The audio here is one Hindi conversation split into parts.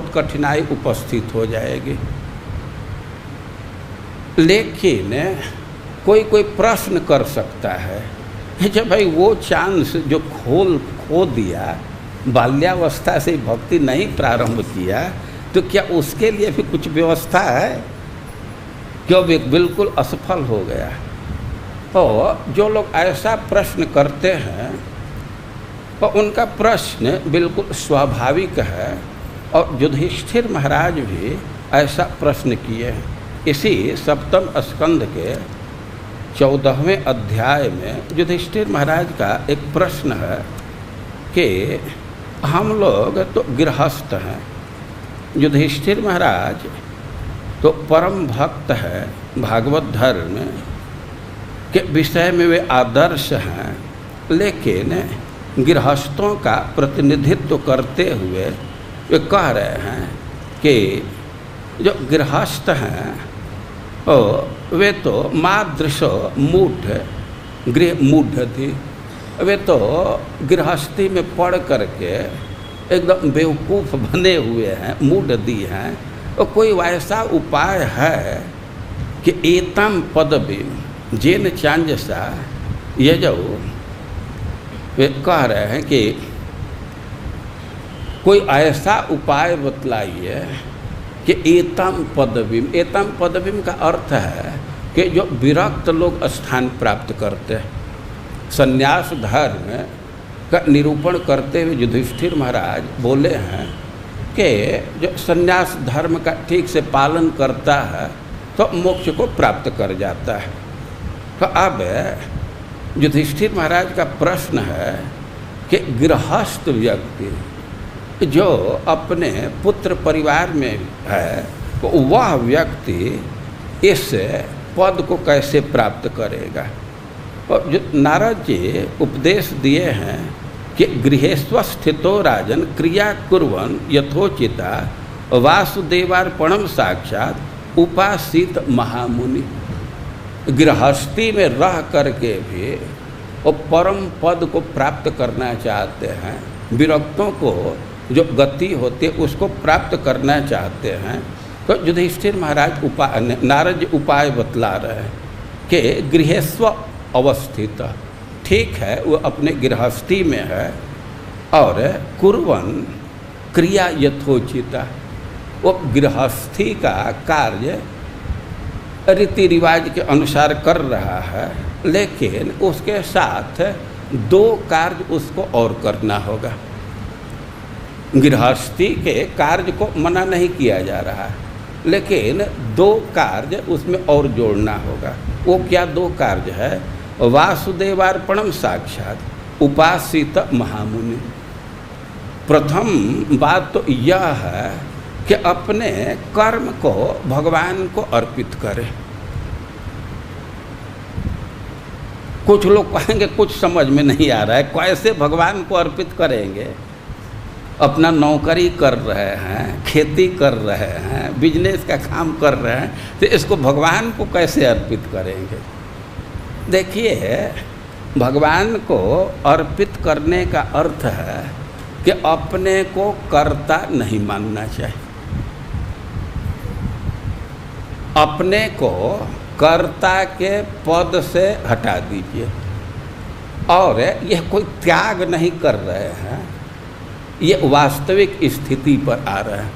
बहुत कठिनाई उपस्थित हो जाएगी। लेकिन कोई कोई प्रश्न कर सकता है, जब भाई वो चांस जो खो दिया, बाल्यावस्था से भक्ति नहीं प्रारंभ किया, तो क्या उसके लिए भी कुछ व्यवस्था है? क्यों बिल्कुल असफल हो गया? और जो लोग ऐसा प्रश्न करते हैं, तो उनका प्रश्न बिल्कुल स्वाभाविक है। और युधिष्ठिर महाराज भी ऐसा प्रश्न किए हैं। इसी सप्तम स्कंध के 14वें अध्याय में युधिष्ठिर महाराज का एक प्रश्न है कि हम लोग तो गृहस्थ हैं, युधिष्ठिर महाराज तो परम भक्त है, भागवत धर्म के विषय में वे आदर्श हैं, लेकिन गृहस्थों का प्रतिनिधित्व करते हुए वे कह रहे हैं कि जो गृहस्थ हैं वे तो मादृश मूढ़ गृह मूढ़ थी, वे तो गृहस्थी में पढ़ करके एकदम बेवकूफ़ बने हुए हैं, मूढ़ दी हैं। और कोई वैसा उपाय है कि एतम पदवी जेन चांजसा, ये जो वे कह रहे हैं कि कोई ऐसा उपाय बतलाइए कि एतम पदवीम का अर्थ है कि जो विरक्त लोग स्थान प्राप्त करते हैं। संन्यास धर्म का निरूपण करते हुए युधिष्ठिर महाराज बोले हैं कि जो संन्यास धर्म का ठीक से पालन करता है तो मोक्ष को प्राप्त कर जाता है। तो अब युधिष्ठिर महाराज का प्रश्न है कि गृहस्थ व्यक्ति जो अपने पुत्र परिवार में है, तो वह व्यक्ति इस पद को कैसे प्राप्त करेगा? और जो नारद जी उपदेश दिए हैं कि गृहेस्व स्थितो राजन क्रिया कुर्वन् यथोचिता वासुदेवार्पणम साक्षात उपासित महामुनि। गृहस्थी में रह करके भी वो परम पद को प्राप्त करना चाहते हैं, विरक्तों को जो गति होती है उसको प्राप्त करना चाहते हैं, तो युधिष्ठिर महाराज नारद उपाय बतला रहे हैं कि गृहेस्व अवस्थित, ठीक है वो अपने गृहस्थी में है, और कुर्वन् क्रिया यथोचिता, वो गृहस्थी का कार्य रीति रिवाज के अनुसार कर रहा है, लेकिन उसके साथ दो कार्य उसको और करना होगा। गृहस्थी के कार्य को मना नहीं किया जा रहा है, लेकिन दो कार्य उसमें और जोड़ना होगा। वो क्या दो कार्य है? वासुदेवार्पणम साक्षात उपासित महामुनि। प्रथम बात तो यह है कि अपने कर्म को भगवान को अर्पित करें। कुछ लोग कहेंगे कुछ समझ में नहीं आ रहा है, कैसे भगवान को अर्पित करेंगे? अपना नौकरी कर रहे हैं, खेती कर रहे हैं, बिजनेस का काम कर रहे हैं, तो इसको भगवान को कैसे अर्पित करेंगे? देखिए, भगवान को अर्पित करने का अर्थ है कि अपने को कर्ता नहीं मानना चाहिए। अपने को कर्ता के पद से हटा दीजिए। और यह कोई त्याग नहीं कर रहे हैं, ये वास्तविक स्थिति पर आ रहा है।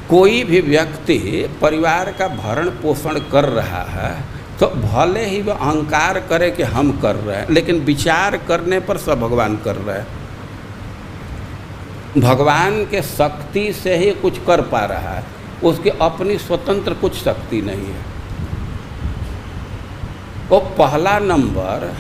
कोई भी व्यक्ति परिवार का भरण पोषण कर रहा है तो भले ही वह अहंकार करे कि हम कर रहे हैं, लेकिन विचार करने पर सब भगवान कर रहे हैं। भगवान के शक्ति से ही कुछ कर पा रहा है, उसकी अपनी स्वतंत्र कुछ शक्ति नहीं है। वो पहला नंबर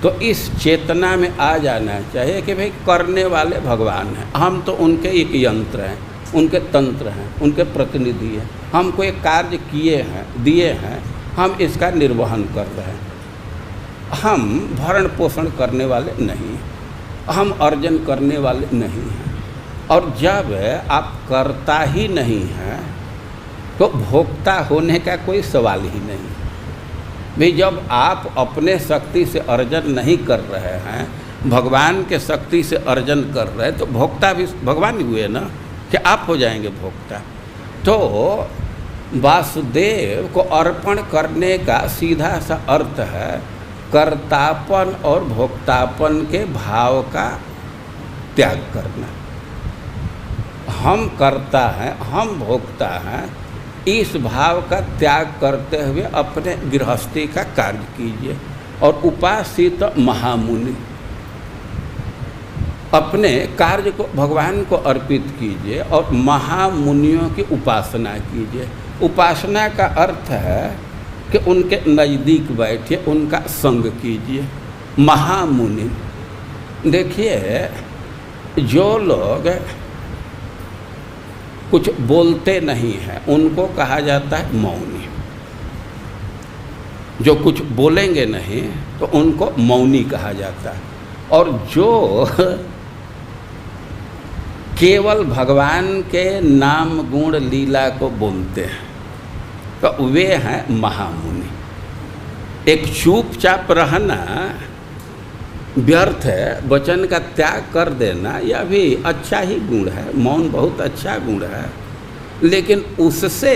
तो इस चेतना में आ जाना चाहिए कि भाई करने वाले भगवान हैं, हम तो उनके एक यंत्र हैं, उनके तंत्र हैं, उनके प्रतिनिधि हैं। हमको एक कार्य किए हैं, दिए हैं, हम इसका निर्वहन कर रहे हैं। हम भरण पोषण करने वाले नहीं, हम अर्जन करने वाले नहीं हैं। और जब आप करता ही नहीं हैं तो भोक्ता होने का कोई सवाल ही नहीं। भाई जब आप अपने शक्ति से अर्जन नहीं कर रहे हैं, भगवान के शक्ति से अर्जन कर रहे हैं, तो भोक्ता भी भगवान ही हुए ना। कि आप हो जाएंगे भोक्ता। तो वासुदेव को अर्पण करने का सीधा सा अर्थ है कर्तापन और भोक्तापन के भाव का त्याग करना। हम कर्ता हैं, हम भोक्ता हैं, इस भाव का त्याग करते हुए अपने गृहस्थी का कार्य कीजिए। और उपासित महामुनि, अपने कार्य को भगवान को अर्पित कीजिए और महामुनियों की उपासना कीजिए। उपासना का अर्थ है कि उनके नज़दीक बैठिए, उनका संग कीजिए। महामुनि, देखिए जो लोग कुछ बोलते नहीं हैं उनको कहा जाता है मौनी। जो कुछ बोलेंगे नहीं तो उनको मौनी कहा जाता है। और जो केवल भगवान के नाम गुण लीला को बोलते हैं तो वे हैं महामुनि। एक चुपचाप रहना व्यर्थ है, वचन का त्याग कर देना यह भी अच्छा ही गुण है, मौन बहुत अच्छा गुण है। लेकिन उससे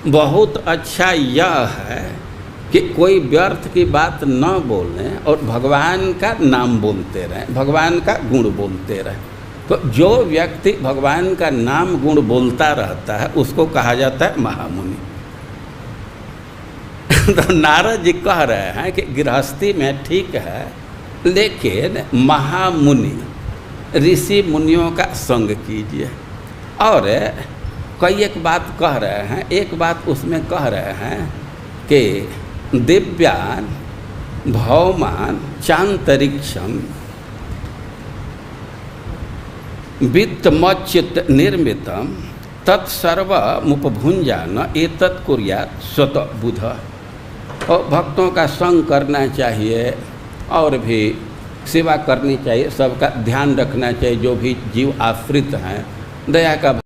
बहुत अच्छा यह है कि कोई व्यर्थ की बात न बोलें और भगवान का नाम बोलते रहें, भगवान का गुण बोलते रहें। तो जो व्यक्ति भगवान का नाम गुण बोलता रहता है उसको कहा जाता है महामुनि। तो नारद जी कह रहे हैं कि गृहस्थी में ठीक है, लेकिन महामुनि ऋषि मुनियों का संग कीजिए। और कई एक बात कह रहे हैं, एक बात उसमें कह रहे हैं कि दिव्यान भौमान चांतरिक्षम वित्तमच्युत निर्मितम तत्सर्वमुपभुंजान एतत् कुर्यात् स्वतः बुध। और भक्तों का संग करना चाहिए और भी सेवा करनी चाहिए, सबका ध्यान रखना चाहिए। जो भी जीव आश्रित हैं दया का